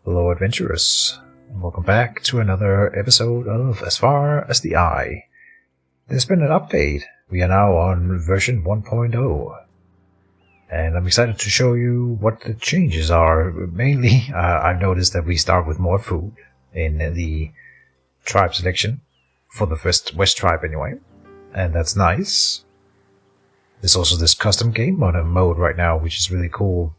Hello adventurers, and welcome back to another episode of As Far as the Eye. There's been an update. We are now on version 1.0, and I'm excited to show you what the changes are. Mainly, I've noticed that we start with more food in the tribe selection, for the first West tribe anyway, and that's nice. There's also this custom game mode right now, which is really cool.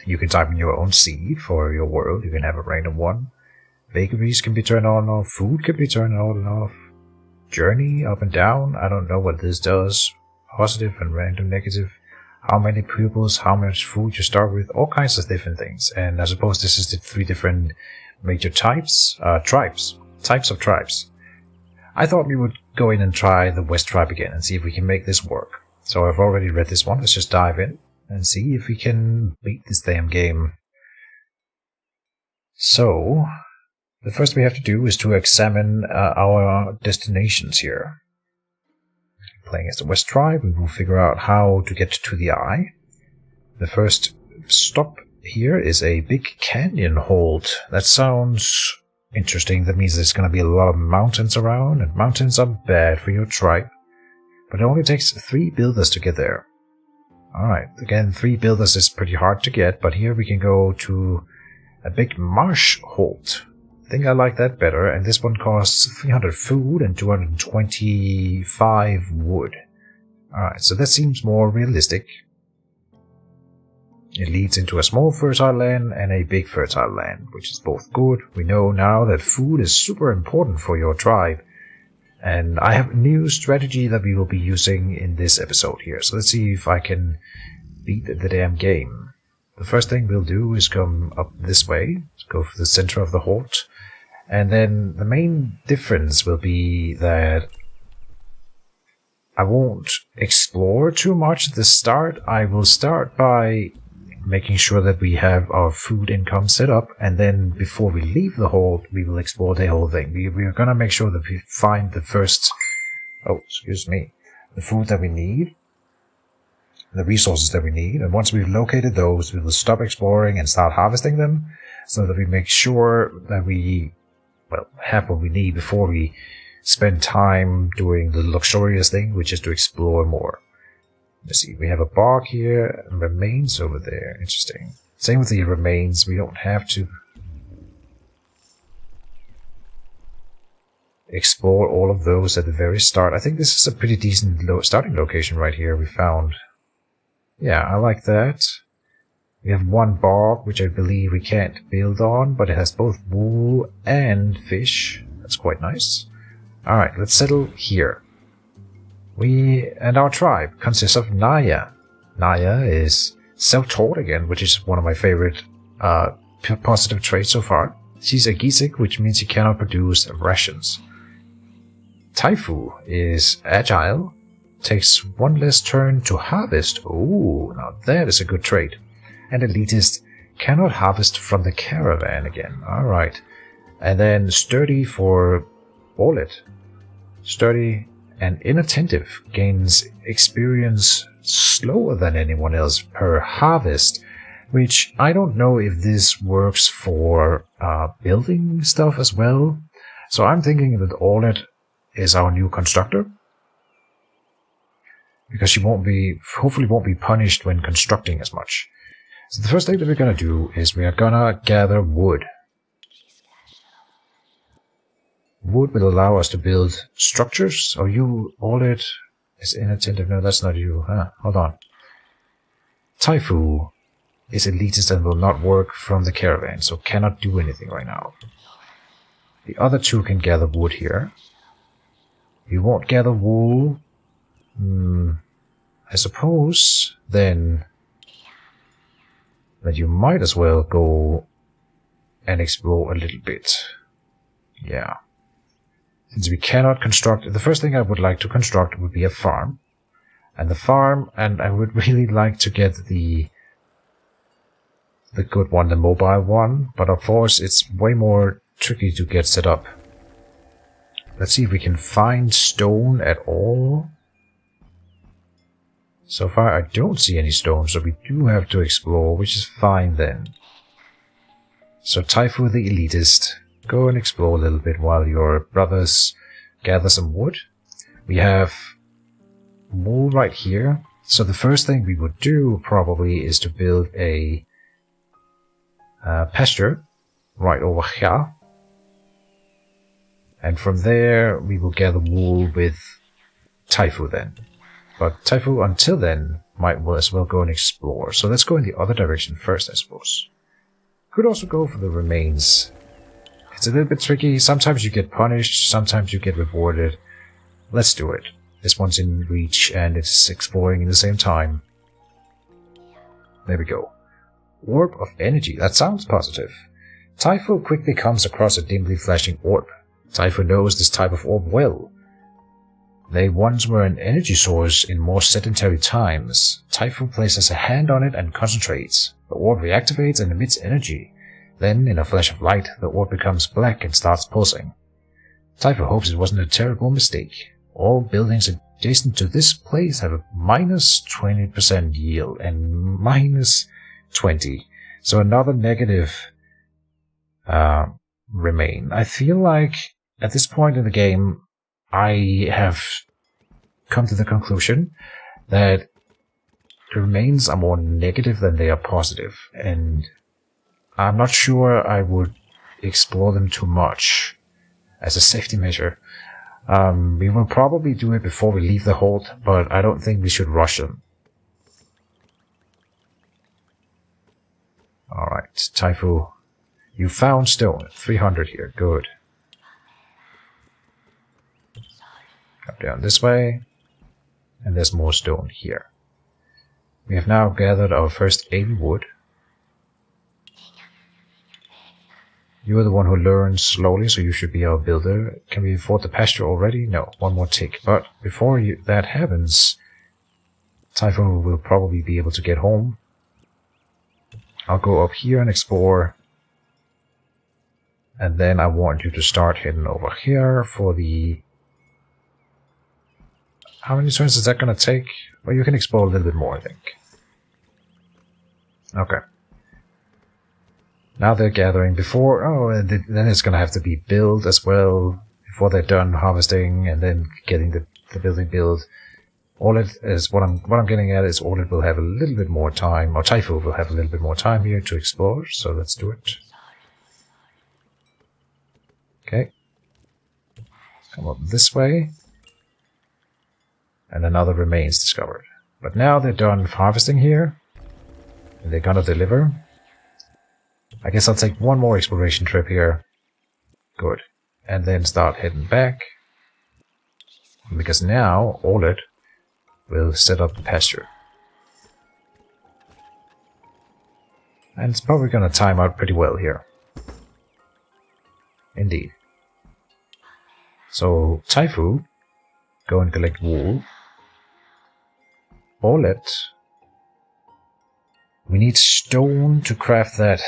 You can type in your own seed for your world. You can have a random one. Bakeries can be turned on and off. Food can be turned on and off. Journey up and down. I don't know what this does. Positive and random negative. How many pupils, how much food you start with. All kinds of different things. And I suppose this is the three different major types. Types of tribes. I thought we would go in and try the West tribe again and see if we can make this work. So I've already read this one. Let's just dive in and see if we can beat this damn game. So, the first we have to do is to examine our destinations here. Playing as the West tribe, we will figure out how to get to the Eye. The first stop here is a big canyon hold. That sounds interesting. That means there's going to be a lot of mountains around, and mountains are bad for your tribe. But it only takes 3 builders to get there. Alright, again, 3 builders is pretty hard to get, but here we can go to a big marsh hold. I think I like that better, and this one costs 300 food and 225 wood. Alright, so that seems more realistic. It leads into a small fertile land and a big fertile land, which is both good. We know now that food is super important for your tribe. And I have a new strategy that we will be using in this episode here. So let's see if I can beat the damn game. The first thing we'll do is come up this way, go for the center of the hold. And then the main difference will be that I won't explore too much at the start. I will start by making sure that we have our food income set up, and then before we leave the hold, we will explore the whole thing. We are gonna make sure that we find the food that we need, the resources that we need, and once we've located those, we will stop exploring and start harvesting them, so that we make sure that we, have what we need before we spend time doing the luxurious thing, which is to explore more. Let's see, we have a bog here, and remains over there. Interesting. Same with the remains, we don't have to explore all of those at the very start. I think this is a pretty decent starting location right here we found. Yeah, I like that. We have one bog, which I believe we can't build on, but it has both wool and fish. That's quite nice. Alright, let's settle here. We and our tribe consists of Naya. Naya is self-taught again, which is one of my favorite positive traits so far. She's a Keejchen, which means she cannot produce rations. Taifu is agile, takes 1 less turn to harvest. Oh, now that is a good trait. And elitist cannot harvest from the caravan again. Alright. And then sturdy for Wallet. Sturdy and inattentive gains experience slower than anyone else per harvest, which I don't know if this works for building stuff as well. So I'm thinking that Orlet is our new constructor, because she hopefully won't be punished when constructing as much. So the first thing that we're gonna do is we are gonna gather wood. Wood will allow us to build structures. Oh, you, Orlet, is inattentive. No, that's not you. Hold on. Taifu is elitist and will not work from the caravan, so cannot do anything right now. The other 2 can gather wood here. You won't gather wool. I suppose, then, that you might as well go and explore a little bit. Yeah. Since we cannot construct, the first thing I would like to construct would be a farm. And I would really like to get the good one, the mobile one, but of course it's way more tricky to get set up. Let's see if we can find stone at all. So far I don't see any stone, so we do have to explore, which is fine then. So Taifu the elitist, go and explore a little bit while your brothers gather some wood. We have wool right here. So the first thing we would do probably is to build a pasture right over here. And from there we will gather wool with Taifu then. But Taifu until then might as well go and explore. So let's go in the other direction first, I suppose. Could also go for the remains. It's a little bit tricky. Sometimes you get punished, sometimes you get rewarded. Let's do it. This one's in reach and it's exploring in the same time. There we go. Orb of energy. That sounds positive. Taifu quickly comes across a dimly flashing orb. Taifu knows this type of orb well. They once were an energy source in more sedentary times. Taifu places a hand on it and concentrates. The orb reactivates and emits energy. Then, in a flash of light, the orb becomes black and starts pulsing. Taifu hopes it wasn't a terrible mistake. All buildings adjacent to this place have a minus 20% yield and minus 20. So another negative remain. I feel like at this point in the game, I have come to the conclusion that the remains are more negative than they are positive, and I'm not sure I would explore them too much as a safety measure. We will probably do it before we leave the hold, but I don't think we should rush them. Alright, Taifu, you found stone. 300 here, good. Come down this way, and there's more stone here. We have now gathered our first 80 wood. You are the one who learns slowly, so you should be our builder. Can we afford the pasture already? No, one more tick. But before that happens, Taifu will probably be able to get home. I'll go up here and explore. And then I want you to start heading over here for the... How many turns is that going to take? Well, you can explore a little bit more, I think. Okay. Now they're gathering before... Oh, and then it's going to have to be built as well before they're done harvesting and then getting the building built. All it is, what I'm getting at is all it will have a little bit more time, or Taifu will have a little bit more time here to explore, so let's do it. Okay. Come up this way. And another remains discovered. But now they're done harvesting here. And they're gonna deliver. I guess I'll take one more exploration trip here. Good. And then start heading back. Because now, Olet will set up the pasture. And it's probably gonna time out pretty well here. Indeed. So, Taifu, go and collect wool. Olet, we need stone to craft that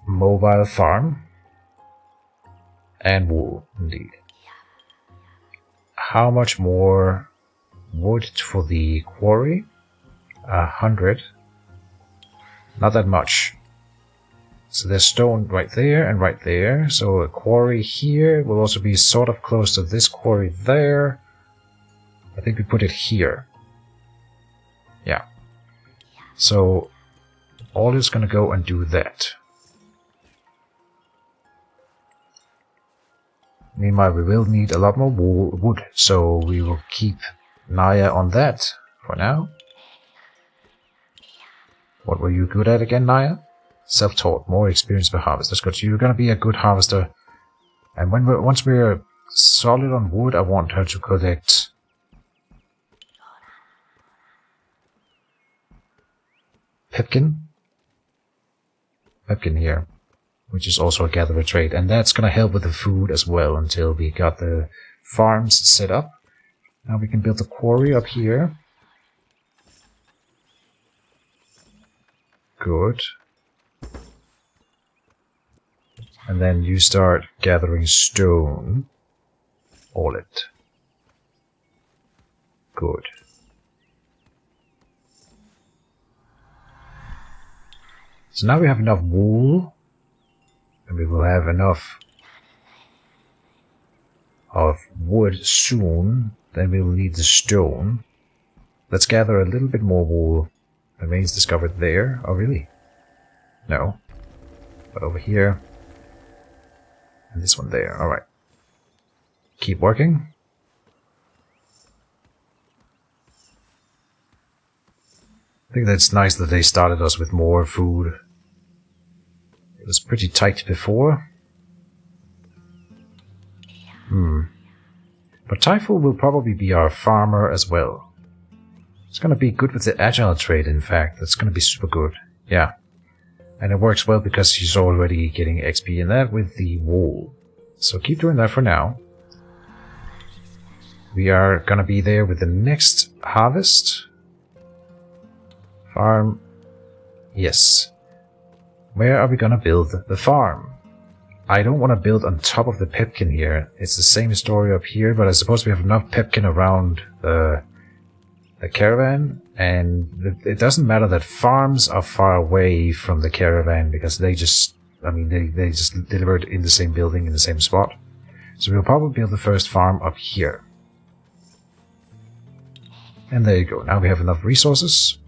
mobile farm. And wool, indeed. How much more wood for the quarry? 100. Not that much. So there's stone right there and right there. So a quarry here will also be sort of close to this quarry there. I think we put it here. Yeah. So all is gonna go and do that. Meanwhile, we will need a lot more wood, so we will keep Naya on that for now. What were you good at again, Naya? Self-taught, more experience per harvest. That's good. So you're gonna be a good harvester. And once we're solid on wood, I want her to collect Pepkin here, which is also a gatherer trait, and that's gonna help with the food as well until we got the farms set up. Now we can build the quarry up here. Good. And then you start gathering stone. All it. Good. So now we have enough wool, and we will have enough of wood soon. Then we will need the stone. Let's gather a little bit more wool. Remains discovered there. Oh, really? No. But over here. And this one there. Alright. Keep working. I think that's nice that they started us with more food. It was pretty tight before. But Typhoon will probably be our farmer as well. It's gonna be good with the agile trade, in fact. That's gonna be super good. Yeah. And it works well because he's already getting XP in that with the wool. So keep doing that for now. We are gonna be there with the next harvest. Farm. Yes. Where are we gonna build the farm? I don't want to build on top of the pepkin here. It's the same story up here, but I suppose we have enough pepkin around the caravan, and it doesn't matter that farms are far away from the caravan because they just, I mean, they just deliver it in the same building in the same spot. So we'll probably build the first farm up here. And there you go. Now we have enough resources.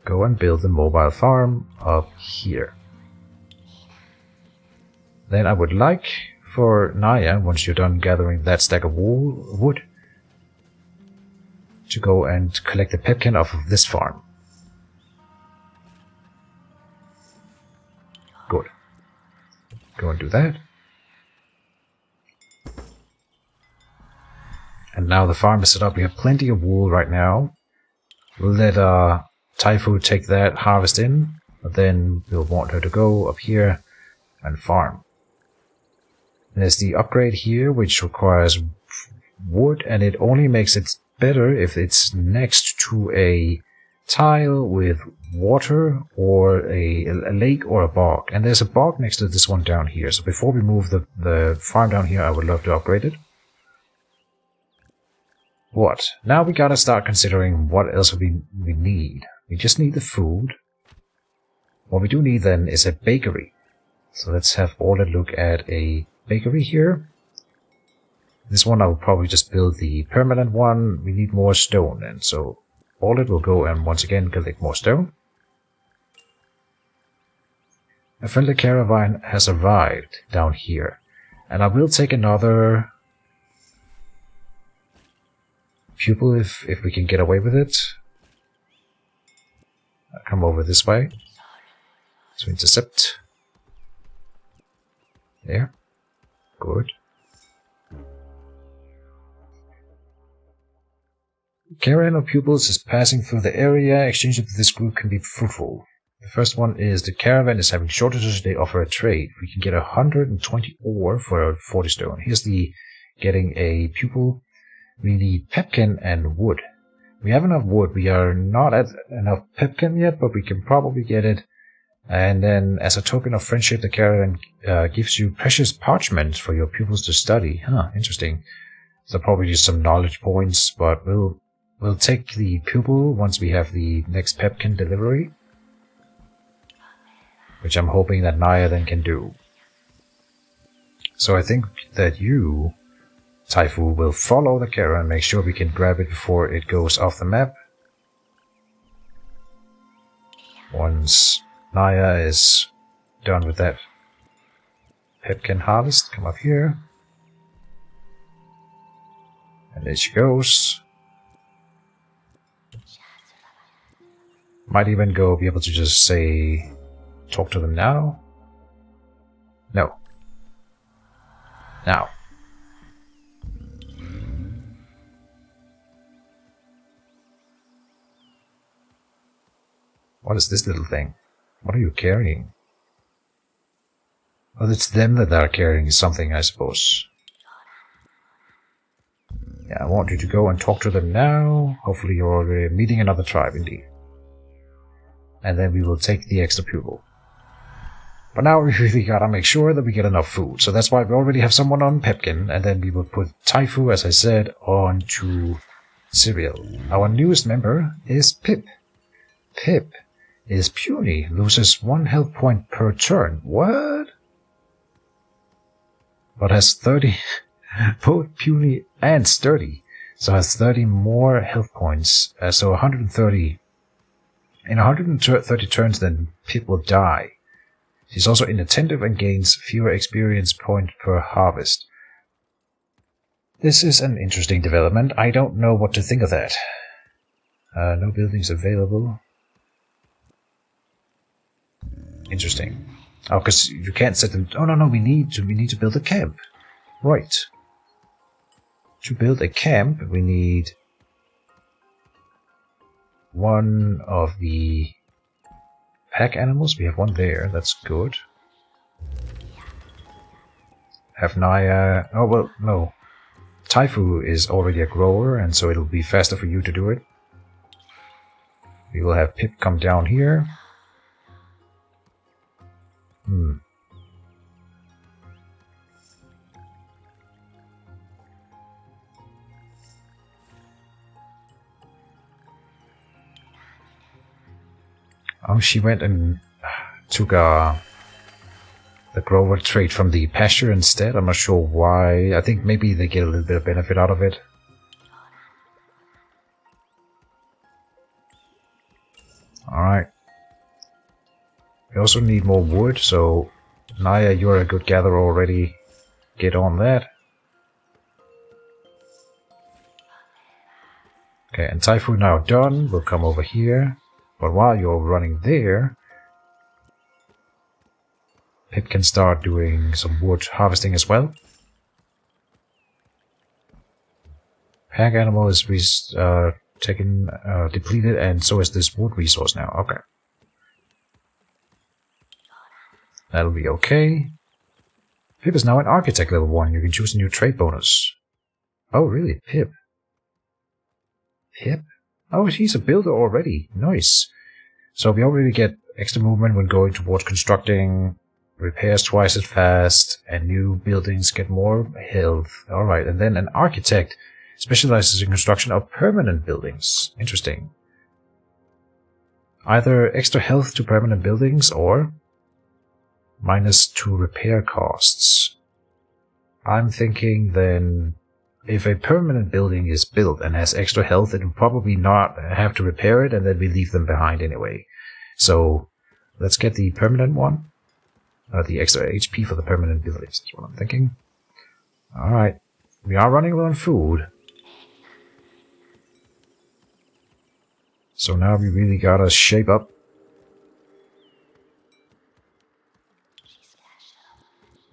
Go and build the mobile farm up here. Then I would like for Naya, once you're done gathering that stack of wood, to go and collect the pepkin off of this farm. Good. Go and do that. And now the farm is set up. We have plenty of wool right now. We'll let Taifu take that harvest in, but then we'll want her to go up here and farm. There's the upgrade here, which requires wood, and it only makes it better if it's next to a tile with water or a lake or a bog. And there's a bog next to this one down here. So before we move the farm down here, I would love to upgrade it. What? Now we gotta start considering what else we need. We just need the food. What we do need then is a bakery. So let's have Orla look at a bakery here. This one I will probably just build the permanent one. We need more stone then, so Orla will go and once again collect more stone. A friendly caravan has arrived down here, and I will take another pupil if we can get away with it. I'll come over this way to intercept. There. Good. Caravan of pupils is passing through the area. Exchange with this group can be fruitful. The first one is the caravan is having shortages. They offer a trade. We can get 120 ore for 40 stone. Here's the getting a pupil. We need pepkin and wood. We have enough wood. We are not at enough pepkin yet, but we can probably get it. And then, as a token of friendship, the caravan gives you precious parchment for your pupils to study. Huh, interesting. So probably just some knowledge points, but we'll take the pupil once we have the next pepkin delivery, which I'm hoping that Naya then can do. So I think that you, Taifu, will follow the caravan, make sure we can grab it before it goes off the map. Once Naya is done with that pepkin harvest, come up here. And there she goes. Might even be able to just say, talk to them now. No. Now. What is this little thing? What are you carrying? Well, it's them that are carrying something, I suppose. Yeah, I want you to go and talk to them now. Hopefully you're meeting another tribe, indeed. And then we will take the extra pupil. But now we really gotta make sure that we get enough food. So that's why we already have someone on Pepkin, and then we will put Taifu, as I said, onto cereal. Our newest member is Pip. Pip is puny. Loses 1 health point per turn. What? But has 30... both puny and sturdy. So has 30 more health points. So 130... In 130 turns, then Pip will die. She's also inattentive and gains fewer experience points per harvest. This is an interesting development. I don't know what to think of that. No buildings available. Interesting. Oh, because you can't set them... Oh, no, we need to build a camp. Right. To build a camp, we need... one of the pack animals. We have one there. That's good. Have Naya... Oh, well, no. Taifu is already a grower, and so it'll be faster for you to do it. We will have Pip come down here. Oh, she went and took the grower trait from the pasture instead. I'm not sure why. I think maybe they get a little bit of benefit out of it. Alright. We also need more wood, so Naya, you're a good gatherer already. Get on that. Okay, and Taifu now done. We'll come over here. But while you're running there, Pip can start doing some wood harvesting as well. Pack animal is depleted, and so is this wood resource now. Okay. That'll be okay. Pip is now an architect level 1. You can choose a new trait bonus. Oh, really? Pip? Pip? Oh, he's a builder already. Nice. So we already get extra movement when going towards constructing, repairs twice as fast, and new buildings get more health. Alright, and then an architect specializes in construction of permanent buildings. Interesting. Either extra health to permanent buildings or -2 repair costs. I'm thinking then... if a permanent building is built and has extra health, it will probably not have to repair it, and then we leave them behind anyway. So, let's get the permanent one. The extra HP for the permanent buildings, that's what I'm thinking. Alright. We are running low on food. So now we really gotta shape up.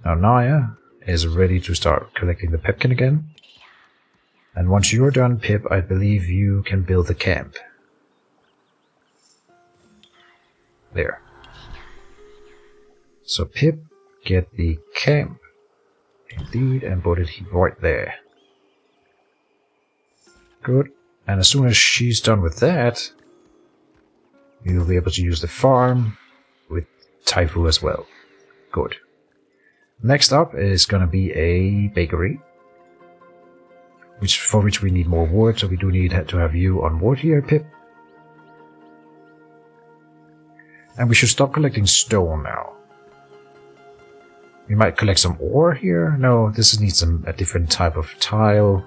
Now Naya is ready to start collecting the pepkin again. And once you're done, Pip, I believe you can build the camp. There. So Pip, get the camp. Indeed, and put it right there. Good. And as soon as she's done with that, you'll be able to use the farm with Taifu as well. Good. Next up is going to be a bakery. For which we need more wood, so we do need to have you on board here, Pip. And we should stop collecting stone now. We might collect some ore here. No, this needs a different type of tile.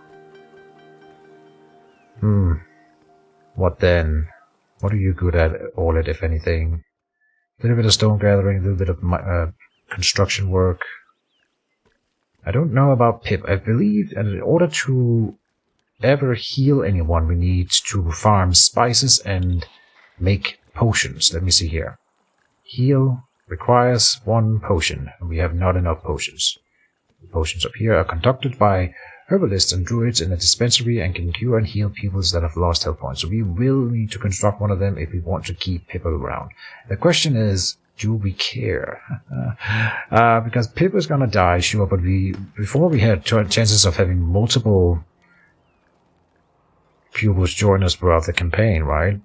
What then? What are you good at, Orlet, if anything? A little bit of stone gathering, a little bit of construction work. I don't know about Pip. I believe in order to ever heal anyone, we need to farm spices and make potions. Let me see here. Heal requires 1 potion, and we have not enough potions. The potions up here are conducted by herbalists and druids in a dispensary and can cure and heal people that have lost health points. So we will need to construct one of them if we want to keep Pip around. The question is, do we care? Because Pip is gonna die, sure, but before we had chances of having multiple pupils join us throughout the campaign, right?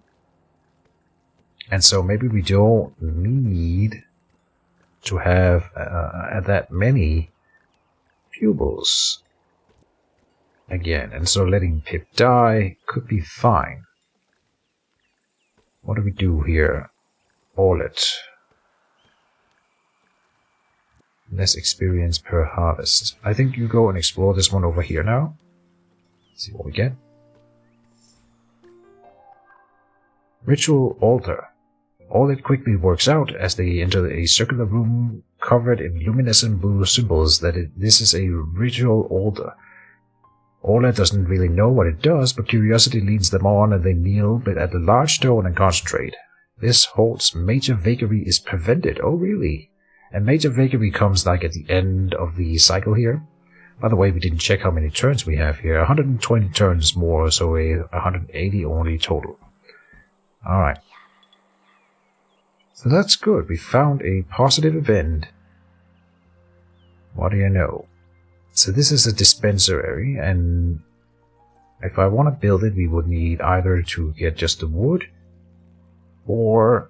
And so maybe we don't need to have that many pupils again. And so letting Pip die could be fine. What do we do here? all it. Less experience per harvest. I think you go and explore this one over here now. See what we get. Ritual altar. All it quickly works out as they enter a circular room covered in luminescent blue symbols that this is a ritual altar. Ola doesn't really know what it does, but curiosity leads them on and they kneel at the large stone and concentrate. This holds major vagary is prevented. Oh really? And major vagary comes like at the end of the cycle here. By the way, we didn't check how many turns we have here. 120 turns more, so 180 only total. Alright. So that's good. We found a positive event. What do you know? So this is a dispensary, and if I want to build it, we would need either to get just the wood, or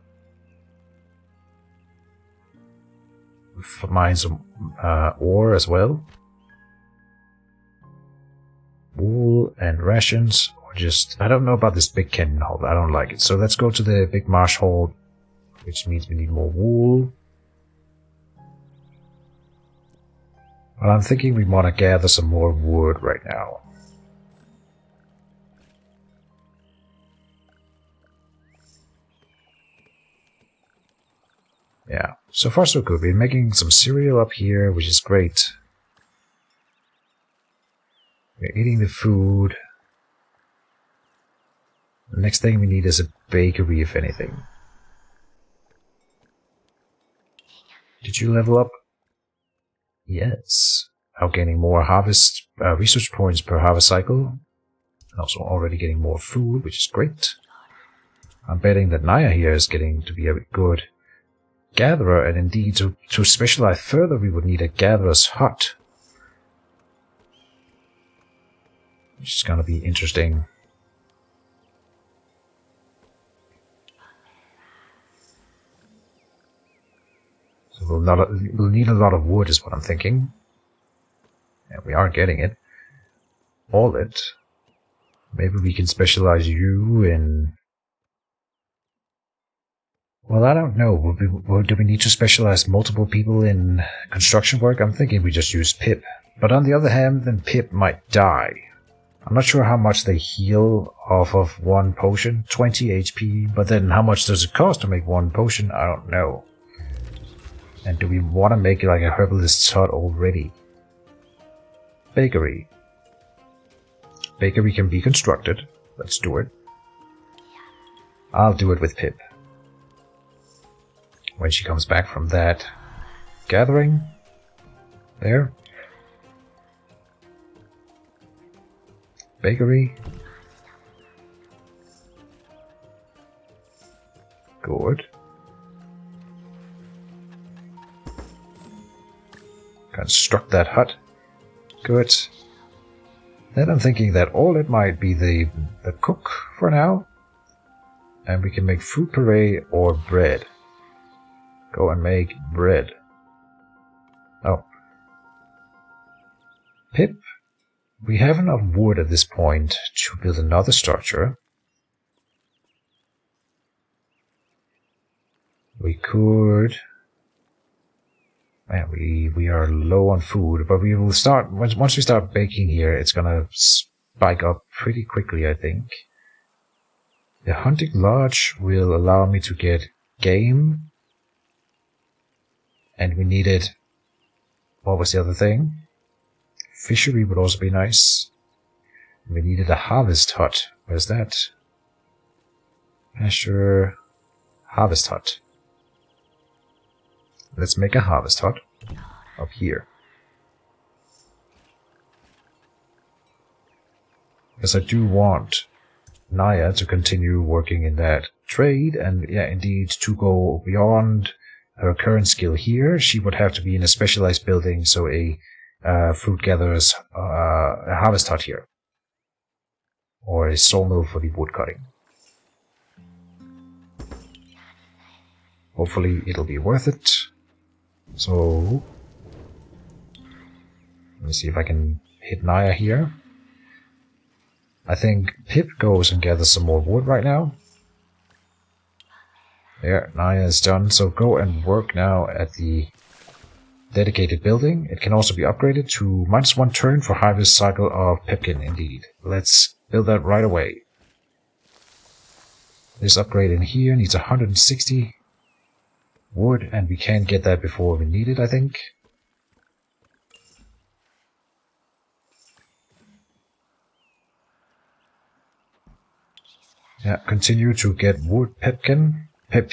mine some ore as well. Wool and rations, or just... I don't know about this big cannon hold. I don't like it. So let's go to the big marsh hold, which means we need more wool. But I'm thinking we want to gather some more wood right now. Yeah, so far so good. We're making some cereal up here, which is great. We're eating the food. The next thing we need is a bakery, if anything. Did you level up? Yes. Now gaining more harvest research points per harvest cycle. And also already getting more food, which is great. I'm betting that Naya here is getting to be a good gatherer, and indeed to specialize further we would need a gatherer's hut. Which is gonna be interesting. So we'll need a lot of wood is what I'm thinking. And we are getting it. All it. Maybe we can specialize you in... Well, I don't know. Do we need to specialize multiple people in construction work? I'm thinking we just use Pip. But on the other hand, then Pip might die. I'm not sure how much they heal off of one potion. 20 HP. But then how much does it cost to make one potion? I don't know. And do we want to make like a herbalist's hut already? Bakery. Bakery can be constructed. Let's do it. I'll do it with Pip. When she comes back from that gathering. There. Bakery. Good. Construct that hut. Good. Then I'm thinking that all it might be the cook for now. And we can make food puree or bread. Go and make bread. Oh. Pip. We have enough wood at this point to build another structure. We could... Man, we are low on food, but we will start... Once we start baking here, it's gonna spike up pretty quickly, I think. The hunting lodge will allow me to get game. And we needed... What was the other thing? Fishery would also be nice. We needed a harvest hut. Where's that? Pasture... Harvest hut. Let's make a harvest hut up here. Because I do want Naya to continue working in that trade, and yeah, indeed, to go beyond her current skill here, she would have to be in a specialized building, so a fruit gatherer's a harvest hut here. Or a sawmill for the wood cutting. Hopefully it'll be worth it. So, let me see if I can hit Naya here. I think Pip goes and gathers some more wood right now. There, Naya is done, so go and work now at the dedicated building. It can also be upgraded to -1 turn for harvest cycle of Pipkin, indeed. Let's build that right away. This upgrade in here needs 160 wood, and we can't get that before we need it, I think. Yeah, continue to get wood, Pipkin. Pip.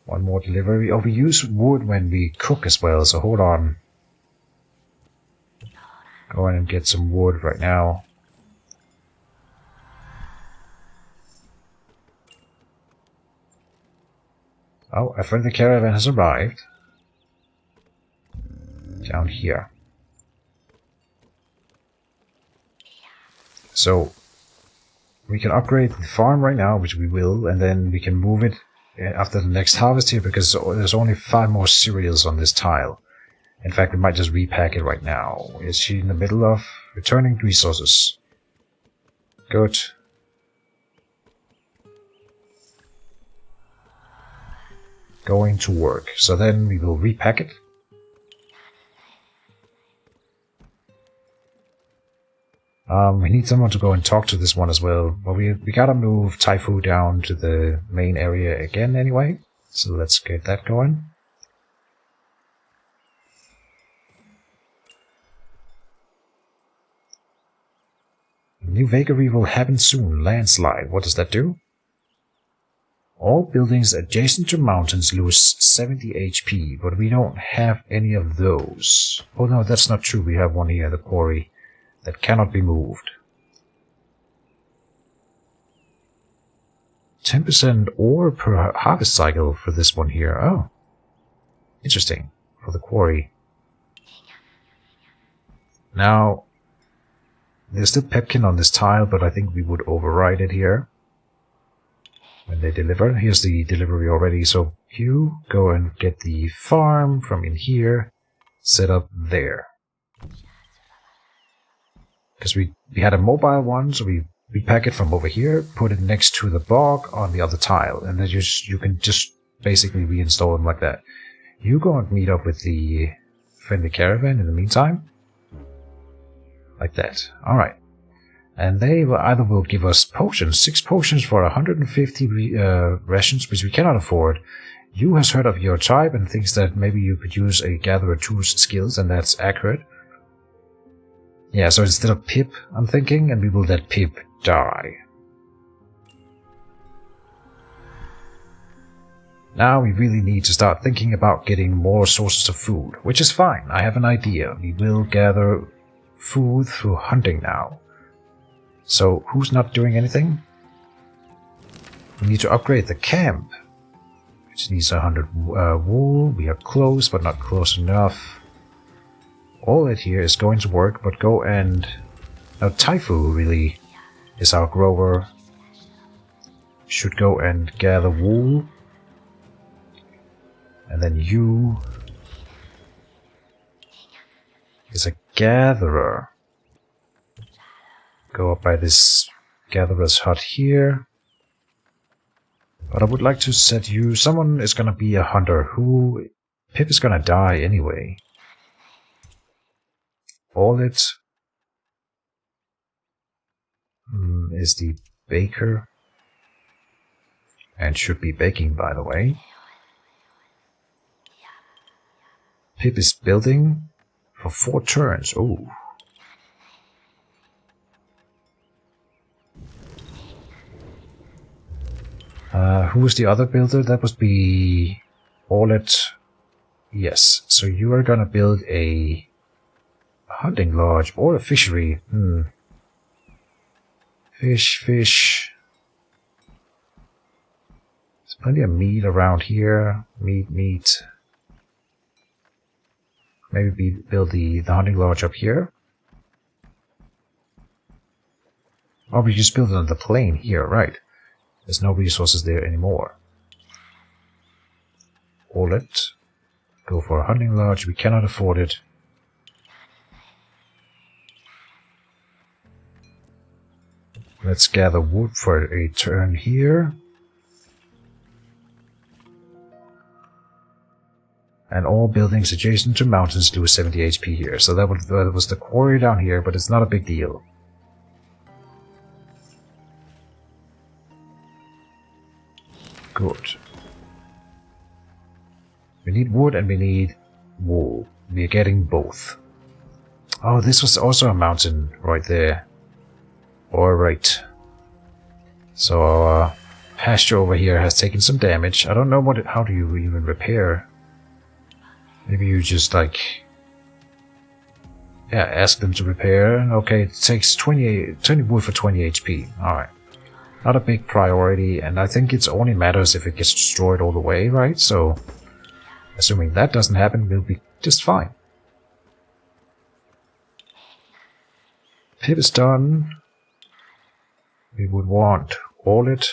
One more delivery. Oh, we use wood when we cook as well, so hold on. Go in and get some wood right now. Oh, a friendly caravan has arrived. Down here. So, we can upgrade the farm right now, which we will, and then we can move it after the next harvest here, because there's only 5 more cereals on this tile. In fact, we might just repack it right now. Is she in the middle of returning resources? Good. Going to work. So then we will repack it. We need someone to go and talk to this one as well. Well, we gotta move Taifu down to the main area again anyway. So let's get that going. New vagary will happen soon. Landslide. What does that do? All buildings adjacent to mountains lose 70 HP, but we don't have any of those. Oh no, that's not true. We have one here, the quarry, that cannot be moved. 10% ore per harvest cycle for this one here. Oh, interesting. For the quarry. Now, there's still Pepkin on this tile, but I think we would override it here when they deliver. Here's the delivery already, so you go and get the farm from in here, set up there. Because we had a mobile one, so we pack it from over here, put it next to the bog on the other tile, and then you can just basically reinstall them like that. You go and meet up with the friendly caravan in the meantime. Like that. Alright. And they either will give us potions, 6 potions for 150 rations, which we cannot afford. You has heard of your tribe and thinks that maybe you could use a gatherer 2's skills, and that's accurate. Yeah, so instead of Pip, I'm thinking, and we will let Pip die. Now we really need to start thinking about getting more sources of food, which is fine. I have an idea. We will gather food through hunting now. So, who's not doing anything? We need to upgrade the camp, which needs 100 wool. We are close, but not close enough. All that here is going to work, but go and... Now, Taifu really is our grower. Should go and gather wool. And then you is a gatherer. Go up by this gatherer's hut here. But I would like to set you... Someone is gonna be a hunter. Who... Pip is gonna die anyway. All it is the baker. And should be baking, by the way. Pip is building for 4 turns. Oh. Who was the other builder? That must be Orlet. Yes, so you are gonna build a hunting lodge or a fishery. Fish. There's plenty of meat around here. Meat. Maybe build the hunting lodge up here. Or we just build it on the plain here, right? There's no resources there anymore. Orlet. Go for a hunting lodge. We cannot afford it. Let's gather wood for a turn here. And all buildings adjacent to mountains do 70 HP here. So that was the quarry down here, but it's not a big deal. Good. We need wood and we need wool. We are getting both. Oh, this was also a mountain right there. Alright. So our pasture over here has taken some damage. I don't know how do you even repair. Maybe you just like... yeah, ask them to repair. Okay, it takes 20 wood for 20 HP. Alright. Not a big priority, and I think it only matters if it gets destroyed all the way, right? So, assuming that doesn't happen, we'll be just fine. Pip is done. We would want Orlet.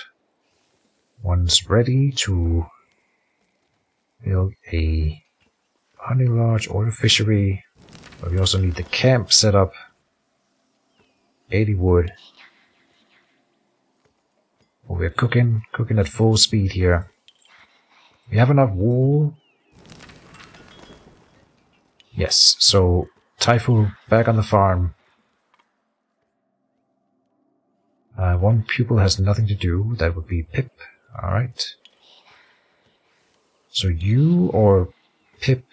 One's ready to build a honey lodge or a fishery. But we also need the camp set up. 80 wood. Oh, we're cooking at full speed here. We have enough wool. Yes, so Taifu back on the farm. One pupil has nothing to do. That would be Pip. Alright. So you or Pip...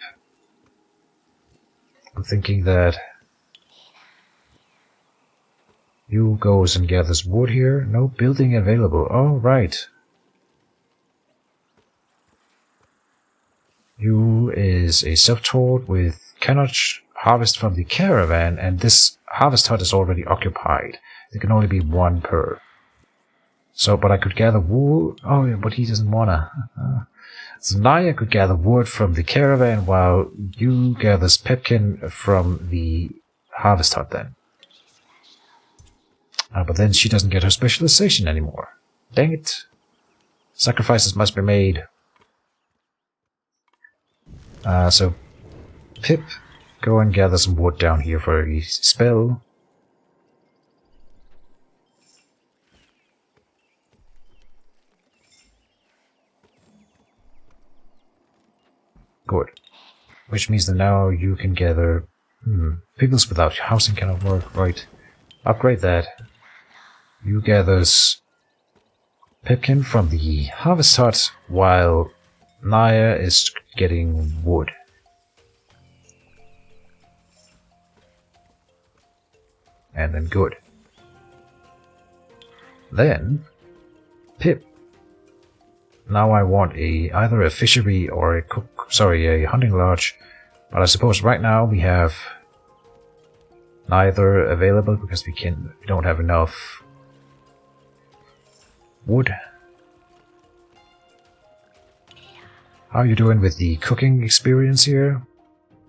I'm thinking that you goes and gathers wood here. No building available. Oh, right. You is a self-taught with cannot harvest from the caravan, and this harvest hut is already occupied. There can only be one per. So, but I could gather wool. Oh, yeah, but he doesn't wanna. So Naya could gather wood from the caravan while you gathers pepkin from the harvest hut then. But then she doesn't get her specialization anymore. Dang it. Sacrifices must be made. So Pip, go and gather some wood down here for a spell. Good. Which means that now you can gather... Peoples without housing cannot work, right. Upgrade that. You gathers pepkin from the harvest hut, while Naya is getting wood. And then good. Then, Pip. Now I want either a fishery or a hunting lodge, but I suppose right now we have neither available because we don't have enough wood. How are you doing with the cooking experience here?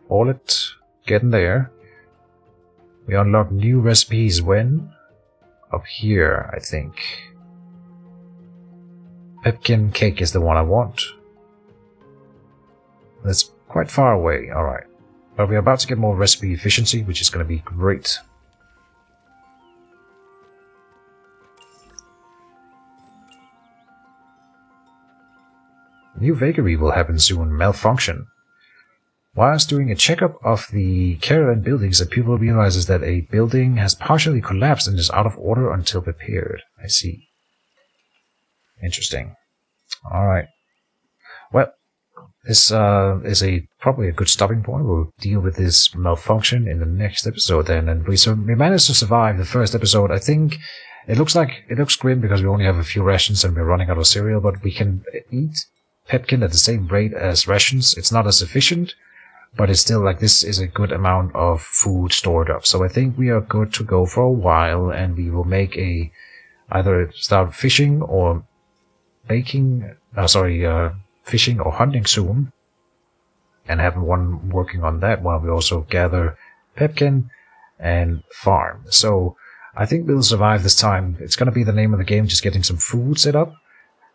All it, getting there. We unlock new recipes when? Up here, I think. Pepkin cake is the one I want. That's quite far away, alright. But we're about to get more recipe efficiency, which is going to be great. New vagary will happen soon. Malfunction. Whilst doing a checkup of the caravan buildings, a pupil realizes that a building has partially collapsed and is out of order until repaired. I see. Interesting. Alright. Well, this is probably a good stopping point. We'll deal with this malfunction in the next episode then. And we managed to survive the first episode. I think it looks grim because we only have a few rations and we're running out of cereal, but we can eat pepkin at the same rate as rations. It's not as efficient, but it's still like this is a good amount of food stored up. So I think we are good to go for a while, and we will make either start fishing or fishing or hunting soon, and have one working on that while we also gather pepkin and farm. So I think we'll survive this time. It's going to be the name of the game, just getting some food set up.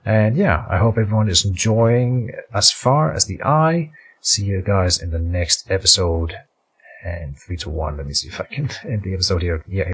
And yeah, I hope everyone is enjoying as far as the eye. See you guys in the next episode. And 3 to 1, let me see if I can end the episode here. Yeah.